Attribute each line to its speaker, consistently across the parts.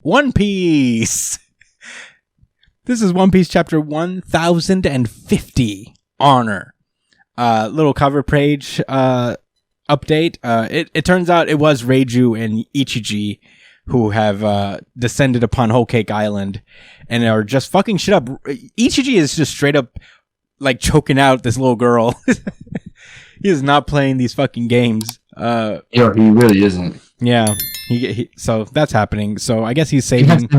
Speaker 1: One Piece. This is One Piece chapter 1050, Honor. Little cover page update. It turns out it was Reiju and Ichiji who have descended upon Whole Cake Island and are just fucking shit up. Ichiji is just straight up like choking out this little girl. He is not playing these fucking games.
Speaker 2: Yo, he really isn't.
Speaker 1: Yeah. So that's happening. So I guess he's saving.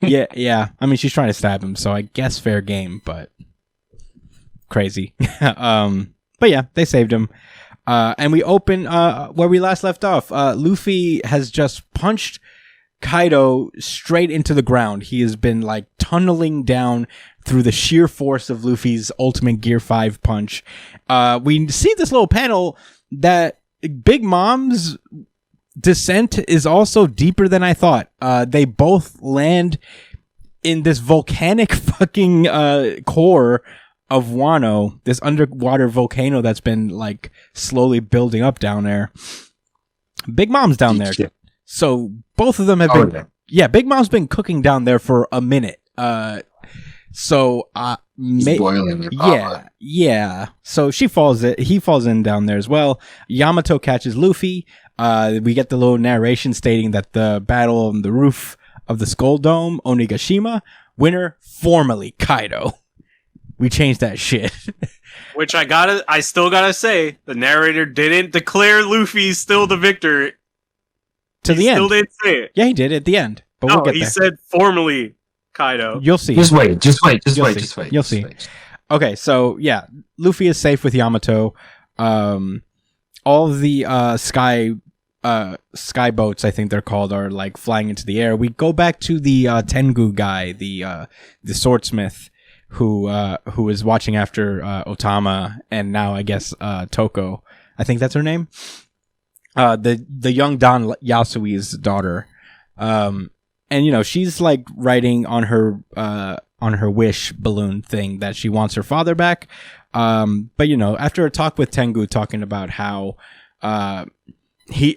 Speaker 1: Yeah. I mean, she's trying to stab him, so I guess fair game, but crazy. But yeah, they saved him. And we open where we last left off. Luffy has just punched Kaido straight into the ground. He has been like tunneling down through the sheer force of Luffy's ultimate Gear 5 punch. We see this little panel that Big Mom's descent is also deeper than I thought. They both land in this volcanic fucking core of Wano, this underwater volcano that's been like slowly building up down there. Big Mom's down there. So both of them have been, Big Mom's been cooking down there for a minute. Boiling it. Yeah. So he falls in down there as well. Yamato catches Luffy. We get the little narration stating that the battle on the roof of the Skull Dome, Onigashima, winner formerly Kaido. We changed that shit.
Speaker 3: Which I still gotta say, the narrator didn't declare Luffy still the victor.
Speaker 1: To the end.
Speaker 3: Still didn't say it.
Speaker 1: Yeah, he did at the end. But we'll get there.
Speaker 3: He said formerly Kaido.
Speaker 1: You'll see.
Speaker 2: Just wait.
Speaker 1: You'll see. Okay, so yeah, Luffy is safe with Yamato. All of the sky boats, I think they're called, are like flying into the air. We go back to the Tengu guy, the swordsmith, who is watching after Otama, and now I guess Toko. I think that's her name. The young Don Yasui's daughter. And she's like writing on her wish balloon thing that she wants her father back. But after a talk with Tengu talking about how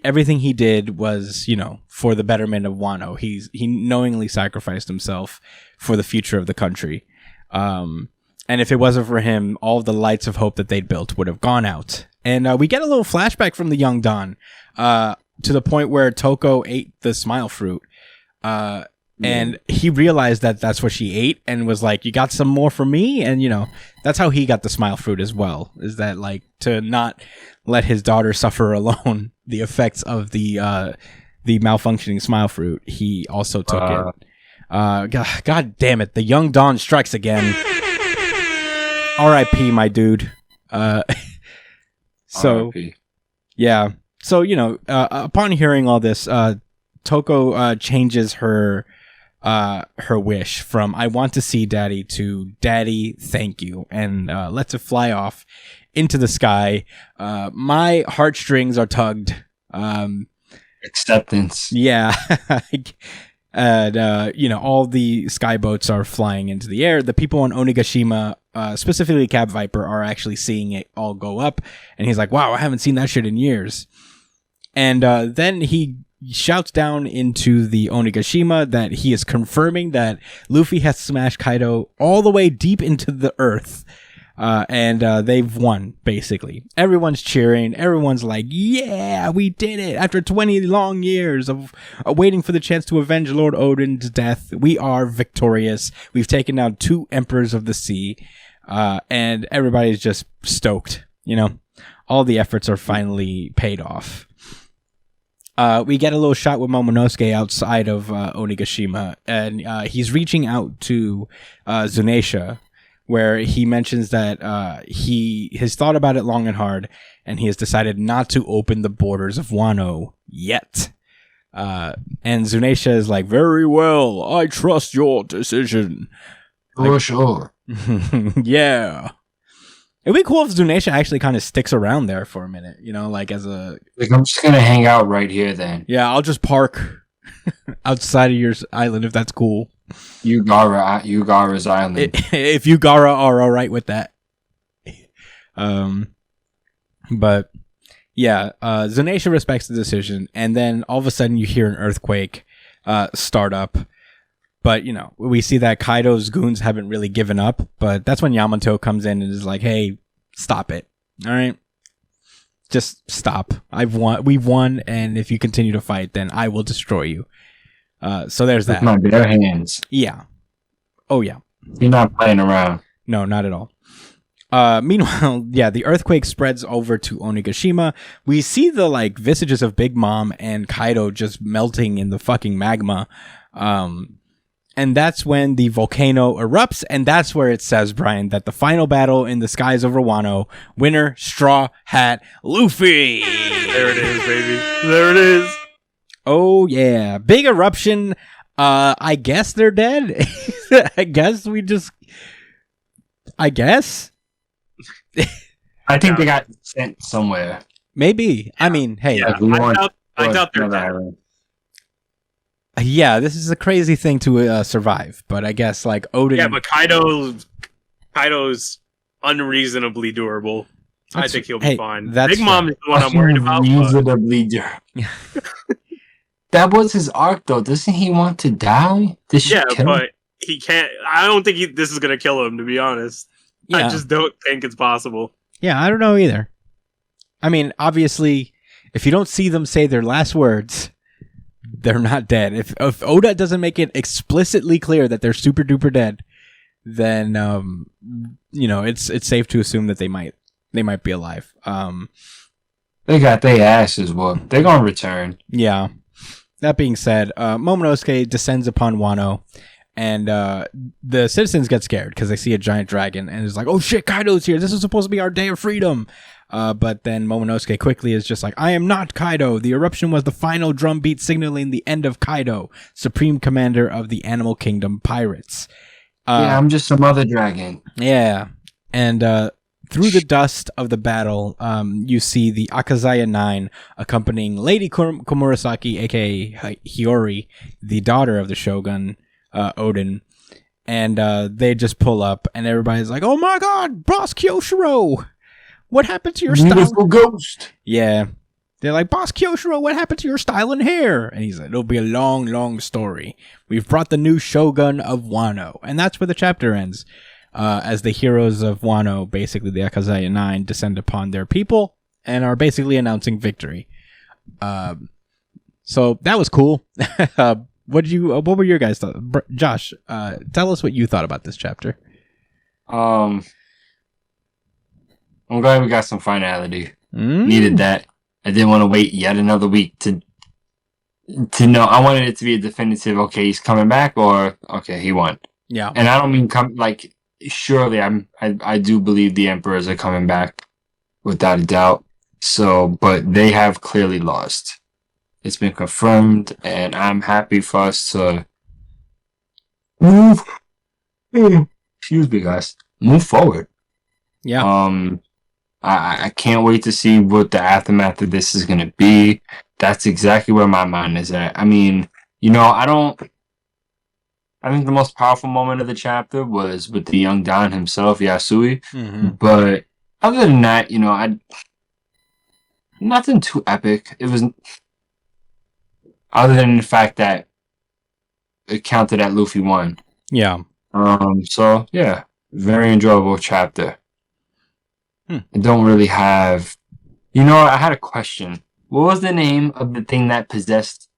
Speaker 1: everything he did was, for the betterment of Wano. He knowingly sacrificed himself for the future of the country. And if it wasn't for him, all of the lights of hope that they'd built would have gone out. And we get a little flashback from the young Don, to the point where Toko ate the smile fruit. And he realized that that's what she ate and was like, you got some more for me? And, that's how he got the smile fruit as well, is that like to not let his daughter suffer alone the effects of the malfunctioning smile fruit. He also took it. God damn it. The young Don strikes again. R.I.P. my dude. So, yeah. So, upon hearing all this, Toko changes her wish from "I want to see Daddy" to "Daddy, thank you," and lets it fly off into the sky. My heartstrings are tugged.
Speaker 2: Acceptance.
Speaker 1: Yeah. And all the skyboats are flying into the air. The people on Onigashima, specifically Cab Viper, are actually seeing it all go up. And he's like, wow, I haven't seen that shit in years. And then he shouts down into the Onigashima that he is confirming that Luffy has smashed Kaido all the way deep into the earth. And they've won, basically. Everyone's cheering. Everyone's like, yeah, we did it. After 20 long years of waiting for the chance to avenge Lord Odin's death, we are victorious. We've taken down 2 emperors of the sea. And everybody's just stoked. All the efforts are finally paid off. We get a little shot with Momonosuke outside of Onigashima. And he's reaching out to Zunisha, where he mentions that he has thought about it long and hard, and he has decided not to open the borders of Wano yet. And Zunisha is like, very well, I trust your decision.
Speaker 2: For sure.
Speaker 1: Yeah. It'd be cool if Zunisha actually kind of sticks around there for a minute, as a...
Speaker 2: Like, I'm just going to hang out right here then.
Speaker 1: Yeah, I'll just park outside of your island if that's cool.
Speaker 2: Ugara's island.
Speaker 1: If Ugara are all right with that. But yeah, Zunisha respects the decision, and then all of a sudden you hear an earthquake startup. But, you know, we see that Kaido's goons haven't really given up. But that's when Yamato comes in and is like, hey, stop it. All right? Just stop. We've won. And if you continue to fight, then I will destroy you. So there's that.
Speaker 2: With my bare hands.
Speaker 1: Yeah. Oh, yeah.
Speaker 2: You're not playing around.
Speaker 1: No, not at all. Meanwhile, yeah, the earthquake spreads over to Onigashima. We see the like visages of Big Mom and Kaido just melting in the fucking magma. And that's when the volcano erupts, and that's where it says, Brian, that the final battle in the skies over Wano, winner, Straw Hat, Luffy.
Speaker 3: There it is, baby. There it is.
Speaker 1: Oh, yeah. Big eruption. I guess they're dead. I guess.
Speaker 2: I think they got sent somewhere.
Speaker 1: Maybe. Yeah. I mean, hey.
Speaker 3: Yeah, I doubt they're dead.
Speaker 1: Yeah, this is a crazy thing to survive, but I guess like Odin.
Speaker 3: Yeah, but Kaido's unreasonably durable. I think he'll be fine. Big Mom is the one I'm worried about.
Speaker 2: Unreasonably durable. That was his arc, though. Doesn't he want to die?
Speaker 3: But he can't. I don't think this is gonna kill him. To be honest, I just don't think it's possible.
Speaker 1: Yeah, I don't know either. I mean, obviously, if you don't see them say their last words, they're not dead. If Oda doesn't make it explicitly clear that they're super duper dead, then you know it's safe to assume that they might be alive.
Speaker 2: They got their asses whooped. They're gonna return.
Speaker 1: Yeah. That being said, Momonosuke descends upon Wano, and the citizens get scared because they see a giant dragon, and it's like, oh shit, Kaido's here. This is supposed to be our day of freedom. But then Momonosuke quickly is just like, I am not Kaido. The eruption was the final drumbeat signaling the end of Kaido, supreme commander of the Animal Kingdom pirates.
Speaker 2: Yeah, I'm just some other dragon.
Speaker 1: Yeah. And through the dust of the battle, you see the Akazaya 9 accompanying Lady Komurasaki, aka Hiyori, the daughter of the Shogun, Odin. And they just pull up, and everybody's like, oh my god, Boss Kyoshiro! What happened to your style?
Speaker 2: Beautiful ghost.
Speaker 1: Yeah. They're like, Boss Kyoshiro, what happened to your style and hair? And he's like, it'll be a long, long story. We've brought the new Shogun of Wano. And that's where the chapter ends. As the heroes of Wano, basically the Akazaya 9, descend upon their people and are basically announcing victory. So that was cool. What were your guys' thoughts? Josh, tell us what you thought about this chapter.
Speaker 2: I'm glad we got some finality. Needed that. I didn't want to wait yet another week to know. I wanted it to be a definitive, okay, he's coming back, or okay, he won.
Speaker 1: Yeah.
Speaker 2: And I don't mean surely I do believe the emperors are coming back without a doubt. So, but they have clearly lost. It's been confirmed, and I'm happy for us to move. Excuse me, guys. Move forward.
Speaker 1: Yeah.
Speaker 2: I can't wait to see what the aftermath of this is going to be. That's exactly where my mind is at. I mean, you know, I think the most powerful moment of the chapter was with the young Don himself, Yasui. Mm-hmm. But other than that, you know, nothing too epic. It was, other than the fact that it counted at Luffy won.
Speaker 1: Yeah.
Speaker 2: So yeah, very enjoyable chapter. I don't really have... You know, I had a question. What was the name of the thing that possessed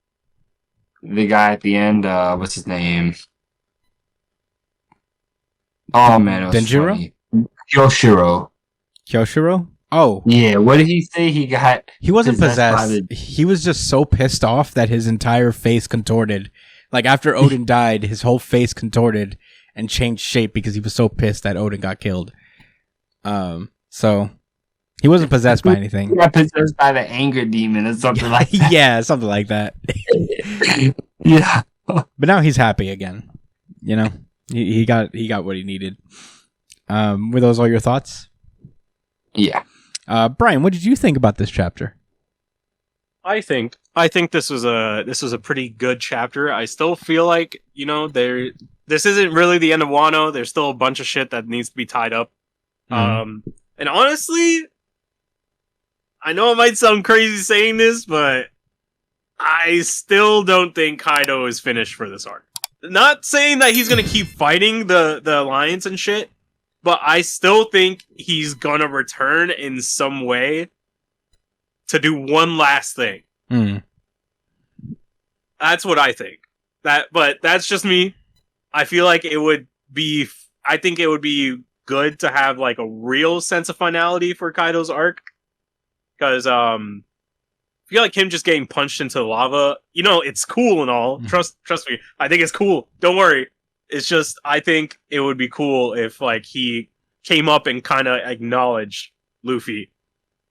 Speaker 2: the guy at the end? What's his name? Oh, man, it was
Speaker 1: Denjiro?
Speaker 2: funny. Kyoshiro.
Speaker 1: Kyoshiro? Oh.
Speaker 2: Yeah, what did he say he got?
Speaker 1: He wasn't possessed. He was just so pissed off that his entire face contorted. Like, after Odin died, his whole face contorted and changed shape because he was so pissed that Odin got killed. So he wasn't possessed by anything.
Speaker 2: He got possessed by the anger demon or something like that.
Speaker 1: Yeah, something like that.
Speaker 2: Yeah.
Speaker 1: But now he's happy again. You know, he got what he needed. Were those all your thoughts?
Speaker 2: Yeah.
Speaker 1: Brian, what did you think about this chapter?
Speaker 3: I think this was a pretty good chapter. I still feel like, you know, this isn't really the end of Wano. There's still a bunch of shit that needs to be tied up. Mm-hmm. And honestly, I know it might sound crazy saying this, but I still don't think Kaido is finished for this arc. Not saying that he's gonna keep fighting the Alliance and shit, but I still think he's gonna return in some way to do one last thing. That's what I think. But that's just me. I feel like it would be. I think it would be good to have like a real sense of finality for Kaido's arc, because I feel like him just getting punched into the lava. You know, it's cool and all. Trust me. I think it's cool. Don't worry. It's just I think it would be cool if like he came up and kind of acknowledged Luffy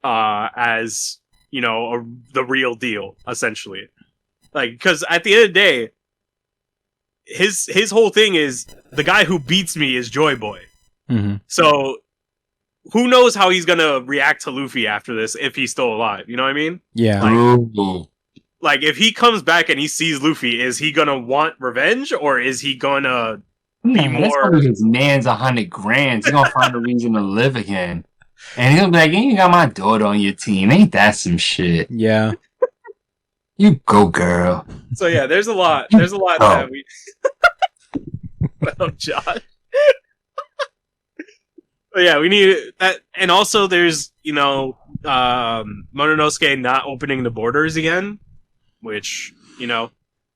Speaker 3: as, you know, the real deal, essentially. Like, because at the end of the day, his whole thing is the guy who beats me is Joy Boy. So who knows how he's gonna react to Luffy after this if he's still alive? You know what I mean?
Speaker 1: Yeah.
Speaker 3: Like if he comes back and he sees Luffy, is he gonna want revenge or is he gonna be more?
Speaker 2: That's probably his man's $100,000. He's gonna find a reason to live again, and he's gonna be like, "You got my daughter on your team. Ain't that some shit?"
Speaker 1: Yeah.
Speaker 2: You go, girl.
Speaker 3: So yeah, there's a lot. There's a lot that we. Well, Josh. But yeah, we need that, and also there's, you know, Mononosuke not opening the borders again, which, you know,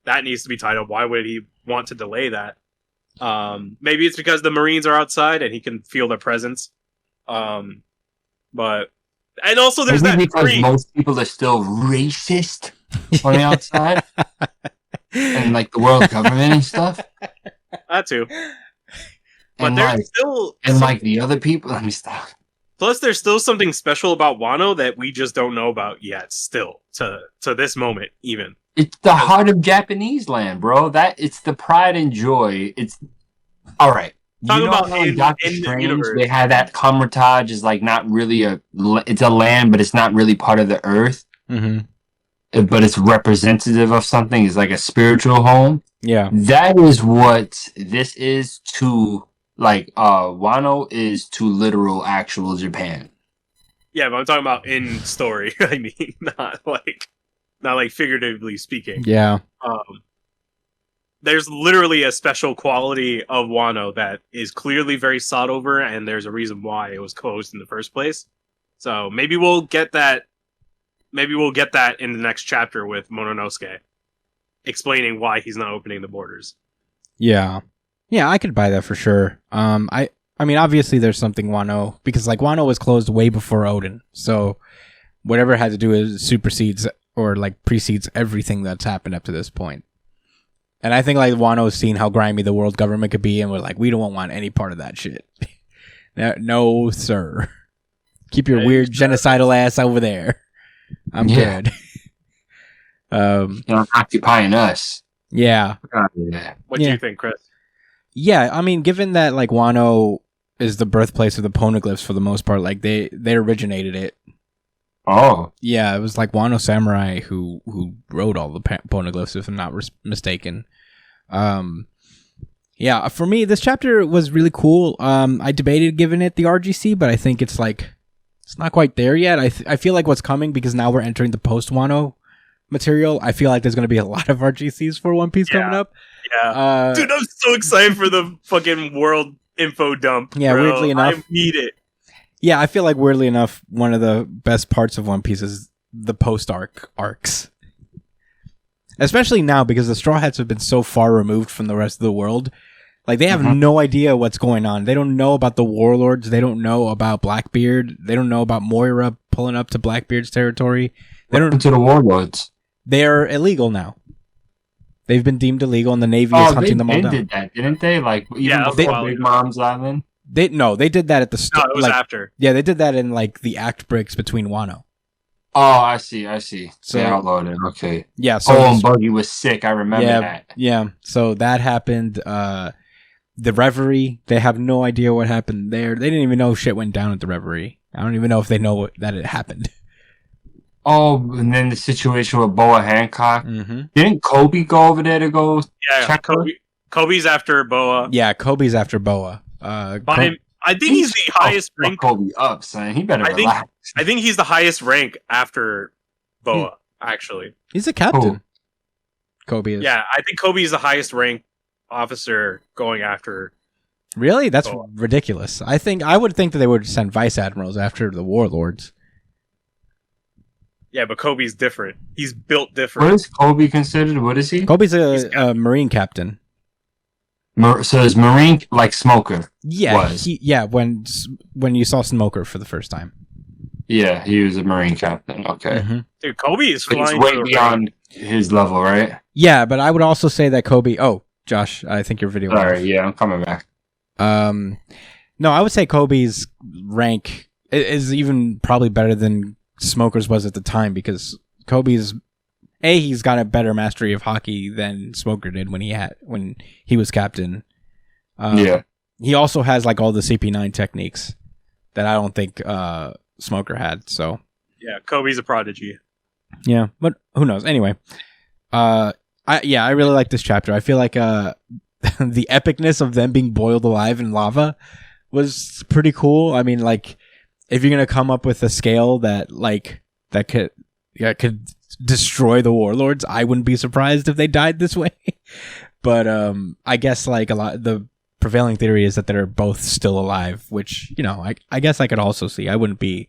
Speaker 3: that needs to be tied up. Why would he want to delay that? Maybe it's because the Marines are outside and he can feel their presence. But and also there's
Speaker 2: maybe
Speaker 3: that
Speaker 2: because
Speaker 3: tree.
Speaker 2: most people are still racist on the outside, and like the world government and stuff.
Speaker 3: That too. But
Speaker 2: And
Speaker 3: there's
Speaker 2: like,
Speaker 3: still
Speaker 2: and like the other people. Let me stop.
Speaker 3: plus there's still something special about Wano that we just don't know about yet. Still to this moment, even
Speaker 2: It's the heart of Japanese land, bro. That it's the pride and joy. It's all right.
Speaker 3: Talking about
Speaker 2: how
Speaker 3: in
Speaker 2: Doctor
Speaker 3: the
Speaker 2: Strange,
Speaker 3: universe.
Speaker 2: they have that Kamar-Taj is like not really it's a land, but it's not really part of the earth. But it's representative of something. It's like a spiritual home.
Speaker 1: Yeah.
Speaker 2: That is what this is to like Wano is to literal actual Japan.
Speaker 3: yeah. But I'm talking about in story. I mean, not like figuratively speaking.
Speaker 1: Yeah.
Speaker 3: There's literally a special quality of Wano that is clearly very sought over, and there's a reason why it was closed in the first place. So maybe we'll get that. Maybe we'll get that in the next chapter with Mononosuke, explaining why he's not opening the borders.
Speaker 1: Yeah. Yeah, I could buy that for sure. I mean, obviously there's something Wano, because like Wano was closed way before Odin. So whatever it had to do is supersedes or like precedes everything that's happened up to this point. And I think like Wano's seen how grimy the world government could be, and we're like, we don't want any part of that shit. No, sir. Keep your weird genocidal ass over there. I'm good.
Speaker 2: You're occupying us.
Speaker 1: Yeah.
Speaker 3: What do you think, Chris?
Speaker 1: Yeah, I mean, given that like Wano is the birthplace of the poneglyphs for the most part, like they originated it.
Speaker 2: Oh.
Speaker 1: Yeah, it was like Wano Samurai who wrote all the poneglyphs, if I'm not mistaken. Yeah, for me, this chapter was really cool. I debated giving it the RGC, but I think it's like it's not quite there yet. I feel like what's coming, because now we're entering the post Wano material. I feel like there's going to be a lot of RGCs for One Piece coming up.
Speaker 3: Yeah, dude, I'm so excited for the fucking world info dump.
Speaker 1: Yeah,
Speaker 3: bro.
Speaker 1: weirdly enough,
Speaker 3: I need it.
Speaker 1: Yeah, I feel like weirdly enough, one of the best parts of One Piece is the post arcs. Especially now, because the Straw Hats have been so far removed from the rest of the world. Like, they have no idea what's going on. They don't know about the warlords. They don't know about Blackbeard. They don't know about Moira pulling up to Blackbeard's territory. They don't
Speaker 2: to the warlords.
Speaker 1: They're illegal now. They've been deemed illegal, and the Navy is hunting them all down.
Speaker 2: They did that, didn't they? Like, even before Big Mom's Island?
Speaker 1: They did that at the start.
Speaker 3: No, it was after.
Speaker 1: Yeah, they did that in, like, the act breaks between Wano.
Speaker 2: Oh, I see.
Speaker 1: So,
Speaker 2: they outlawed it. Okay.
Speaker 1: Yeah. So
Speaker 2: and Buggy was sick. I remember that.
Speaker 1: Yeah. So that happened. The Reverie, they have no idea what happened there. They didn't even know shit went down at the Reverie. I don't even know if they know that it happened.
Speaker 2: Oh, and then the situation with Boa Hancock. Didn't Kobe go over there to go check her?
Speaker 3: Kobe's after Boa.
Speaker 1: Yeah, Kobe's after Boa.
Speaker 3: I think he's the highest rank.
Speaker 2: Kobe up, son. He better relax.
Speaker 3: I think he's the highest rank after Boa. actually.
Speaker 1: He's a captain. Kobe is.
Speaker 3: Yeah, I think Kobe is the highest ranked officer going after.
Speaker 1: Really? That's ridiculous. I would think that they would send vice admirals after the warlords.
Speaker 3: Yeah, but Kobe's different. He's built different.
Speaker 2: What is Kobe considered? What is he?
Speaker 1: Kobe's a Marine captain.
Speaker 2: So is Marine like Smoker?
Speaker 1: Yeah, when you saw Smoker for the first time.
Speaker 2: Yeah, he was a Marine captain. Okay.
Speaker 1: Mm-hmm.
Speaker 3: Dude, Kobe is
Speaker 2: But he's
Speaker 3: flying
Speaker 2: way beyond his level, right?
Speaker 1: Yeah, but I would also say that Kobe... Oh, Josh, I think your video...
Speaker 2: Sorry, yeah, I'm coming back.
Speaker 1: No, I would say Kobe's rank is even probably better than Smoker's was at the time, because Kobe's... he's got a better mastery of hockey than Smoker did when he was captain.
Speaker 2: Yeah.
Speaker 1: He also has like all the CP9 techniques that I don't think Smoker had. So
Speaker 3: yeah, Kobe's a prodigy.
Speaker 1: Yeah, but who knows? Anyway, I really like this chapter. I feel like the epicness of them being boiled alive in lava was pretty cool. I mean, like, if you're gonna come up with a scale that could destroy the warlords, I wouldn't be surprised if they died this way. But I guess like the prevailing theory is that they're both still alive, which, you know, I guess I could also see. I wouldn't be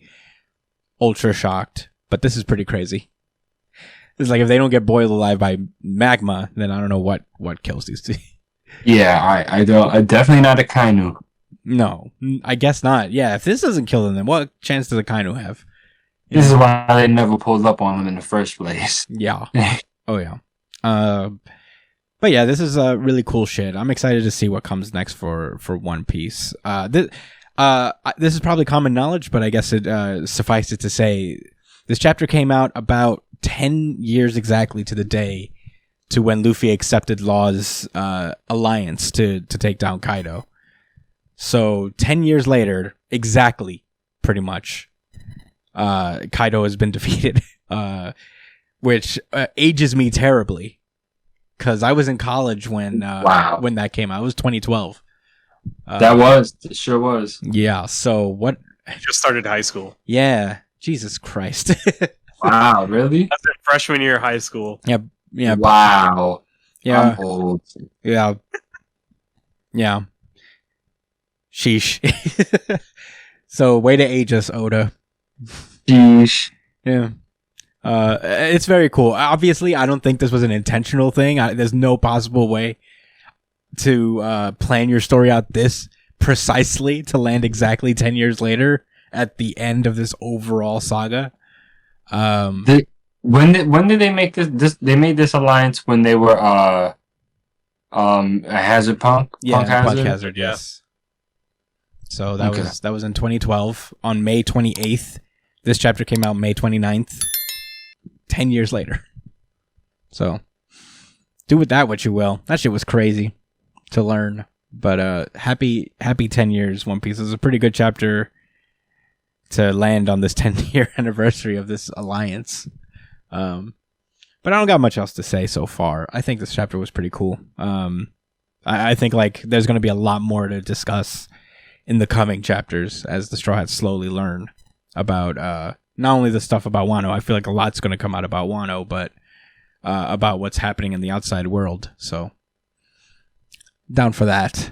Speaker 1: ultra shocked, but this is pretty crazy. It's like if they don't get boiled alive by magma, then I don't know what kills these two.
Speaker 2: Yeah, I don't. Definitely not a Kainu.
Speaker 1: No, I guess not. Yeah, if this doesn't kill them, then what chance does a Kainu have?
Speaker 2: This is why they never pulled up on them in the first place.
Speaker 1: Yeah. Oh yeah. But yeah, this is really cool shit. I'm excited to see what comes next for One Piece. This is probably common knowledge, but I guess it suffices to say this chapter came out about 10 years exactly to the day to when Luffy accepted Law's alliance to take down Kaido. So 10 years later, exactly, pretty much, Kaido has been defeated, which ages me terribly, because I was in college when that came out. It was 2012.
Speaker 2: It sure was.
Speaker 1: Yeah, so what...
Speaker 3: I just started high school.
Speaker 1: Yeah, Jesus Christ.
Speaker 2: Wow, really?
Speaker 3: That's in freshman year of high school.
Speaker 1: Yeah.
Speaker 2: Wow.
Speaker 1: Yeah.
Speaker 2: I'm old.
Speaker 1: Yeah. Yeah. Sheesh. So, way to age us, Oda.
Speaker 2: Sheesh.
Speaker 1: Yeah. It's very cool. Obviously, I don't think this was an intentional thing. There's no possible way to plan your story out this precisely to land exactly 10 years later at the end of this overall saga.
Speaker 2: When did they make this? They made this alliance when they were a Hazard Punk.
Speaker 1: Yeah,
Speaker 2: Punk
Speaker 1: Hazard. Yes. So that was in 2012 on May 28th. This chapter came out May 29th. 10 years later. So do with that what you will. That shit was crazy to learn. But happy 10 years, One Piece. It was a pretty good chapter to land on this 10-year anniversary of this alliance. But I don't got much else to say so far. I think this chapter was pretty cool. I think like there's going to be a lot more to discuss in the coming chapters as the Straw Hats slowly learn about not only the stuff about Wano. I feel like a lot's going to come out about Wano, but about what's happening in the outside world. So down for that.